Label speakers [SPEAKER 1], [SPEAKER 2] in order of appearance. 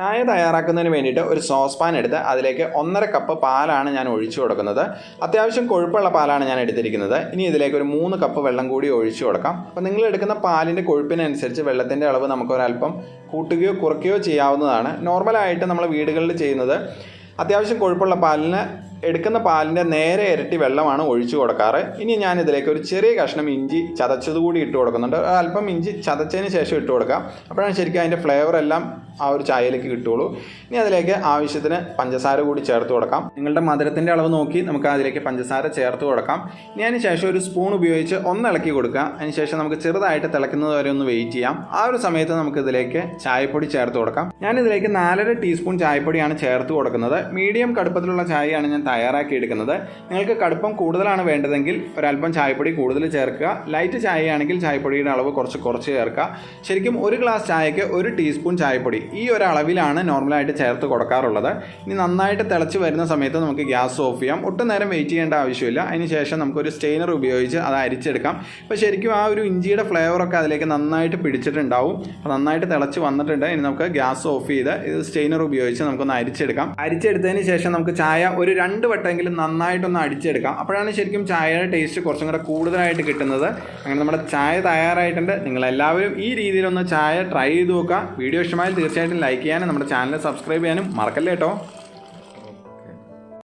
[SPEAKER 1] ചായ തയ്യാറാക്കുന്നതിന് വേണ്ടിയിട്ട് ഒരു സോസ് പാൻ എടുത്ത് അതിലേക്ക് 1.5 കപ്പ് പാലാണ് ഞാൻ ഒഴിച്ചു കൊടുക്കുന്നത്. അത്യാവശ്യം കൊഴുപ്പുള്ള പാലാണ് ഞാൻ എടുത്തിരിക്കുന്നത്. ഇനി ഇതിലേക്ക് ഒരു 3 കപ്പ് വെള്ളം കൂടി ഒഴിച്ചു കൊടുക്കാം. അപ്പോൾ നിങ്ങൾ എടുക്കുന്ന പാലിൻ്റെ കൊഴുപ്പിനനുസരിച്ച് വെള്ളത്തിൻ്റെ അളവ് നമുക്ക് ഒരല്പം കൂട്ടുകയോ കുറയ്ക്കുകയോ ചെയ്യാവുന്നതാണ്. നോർമലായിട്ട് നമ്മൾ വീടുകളിൽ ചെയ്യുന്നത് അത്യാവശ്യം കൊഴുപ്പുള്ള പാലിന് എടുക്കുന്ന പാലിൻ്റെ നേരെ ഇരട്ടി വെള്ളമാണ് ഒഴിച്ചു കൊടുക്കാറ്. ഇനി ഞാൻ ഇതിലേക്ക് ഒരു ചെറിയ കഷ്ണം ഇഞ്ചി ചതച്ചതുകൂടി ഇട്ട് കൊടുക്കുന്നുണ്ട്. അല്പം ഇഞ്ചി ചതച്ചതിന് ശേഷം ഇട്ട് കൊടുക്കാം. അപ്പോഴാണ് ശരിക്കും അതിൻ്റെ ഫ്ലേവർ എല്ലാം ആ ഒരു ചായയിലേക്ക് കിട്ടുള്ളൂ. ഇനി അതിലേക്ക് ആവശ്യത്തിന് പഞ്ചസാര കൂടി ചേർത്ത് കൊടുക്കാം. നിങ്ങളുടെ മധുരത്തിൻ്റെ അളവ് നോക്കി നമുക്ക് അതിലേക്ക് പഞ്ചസാര ചേർത്ത് കൊടുക്കാം. ഇനി അതിന് ശേഷം ഒരു സ്പൂൺ ഉപയോഗിച്ച് ഒന്ന് ഇളക്കി കൊടുക്കുക. അതിന് ശേഷം നമുക്ക് ചെറുതായിട്ട് തിളയ്ക്കുന്നത് വരെ ഒന്ന് വെയിറ്റ് ചെയ്യാം. ആ ഒരു സമയത്ത് നമുക്ക് ഇതിലേക്ക് ചായപ്പൊടി ചേർത്ത് കൊടുക്കാം. ഞാനിതിലേക്ക് 4.5 ടീസ്പൂൺ ചായപ്പൊടിയാണ് ചേർത്ത് കൊടുക്കുന്നത്. മീഡിയം കടുപ്പത്തിലുള്ള ചായയാണ് ഞാൻ തയ്യാറാക്കി എടുക്കുന്നത്. നിങ്ങൾക്ക് കടുപ്പം കൂടുതലാണ് വേണ്ടതെങ്കിൽ ഒരല്പം ചായപ്പൊടി കൂടുതൽ ചേർക്കുക. ലൈറ്റ് ചായയാണെങ്കിൽ ചായപ്പൊടിയുടെ അളവ് കുറച്ച് ചേർക്കുക. ശരിക്കും ഒരു ഗ്ലാസ് ചായക്ക് 1 ടീസ്പൂൺ ചായപ്പൊടി ഈ ഒരു അളവിലാണ് നോർമലായിട്ട് ചേർത്ത് കൊടുക്കാറുള്ളത്. ഇനി നന്നായിട്ട് തിളച്ച് വരുന്ന സമയത്ത് നമുക്ക് ഗ്യാസ് ഓഫ് ചെയ്യാം. ഒട്ടും നേരം വെയിറ്റ് ചെയ്യേണ്ട ആവശ്യമില്ല. അതിന് ശേഷം നമുക്കൊരു സ്റ്റെയിനർ ഉപയോഗിച്ച് അത് അരിച്ചെടുക്കാം. അപ്പോൾ ശരിക്കും ആ ഒരു ഇഞ്ചിയുടെ ഫ്ലേവറൊക്കെ അതിലേക്ക് നന്നായിട്ട് പിടിച്ചിട്ടുണ്ടാവും. അപ്പോൾ നന്നായിട്ട് തിളച്ച് വന്നിട്ടുണ്ട്. ഇനി നമുക്ക് ഗ്യാസ് ഓഫ് ചെയ്ത് ഇത് സ്റ്റെയിനർ ഉപയോഗിച്ച് നമുക്കൊന്ന് അരിച്ചെടുക്കാം. അരിച്ചെടുത്തതിന് ശേഷം നമുക്ക് ചായ ഒരു 2 വട്ടമെങ്കിലും നന്നായിട്ടൊന്ന് അടിച്ചെടുക്കാം. അപ്പോഴാണ് ശരിക്കും ചായയുടെ ടേസ്റ്റ് കുറച്ചും കൂടെ കൂടുതലായിട്ട് കിട്ടുന്നത്. അങ്ങനെ നമ്മുടെ ചായ തയ്യാറായിട്ടുണ്ട്. നിങ്ങളെല്ലാവരും ഈ രീതിയിലൊന്ന് ചായ ട്രൈ ചെയ്ത് നോക്കുക. വീഡിയോ ഇഷ്ടമായാൽ തീർച്ചയായിട്ടും ലൈക്ക് ചെയ്യാനും നമ്മുടെ ചാനൽ സബ്സ്ക്രൈബ് ചെയ്യാനും മറക്കല്ലേ കേട്ടോ.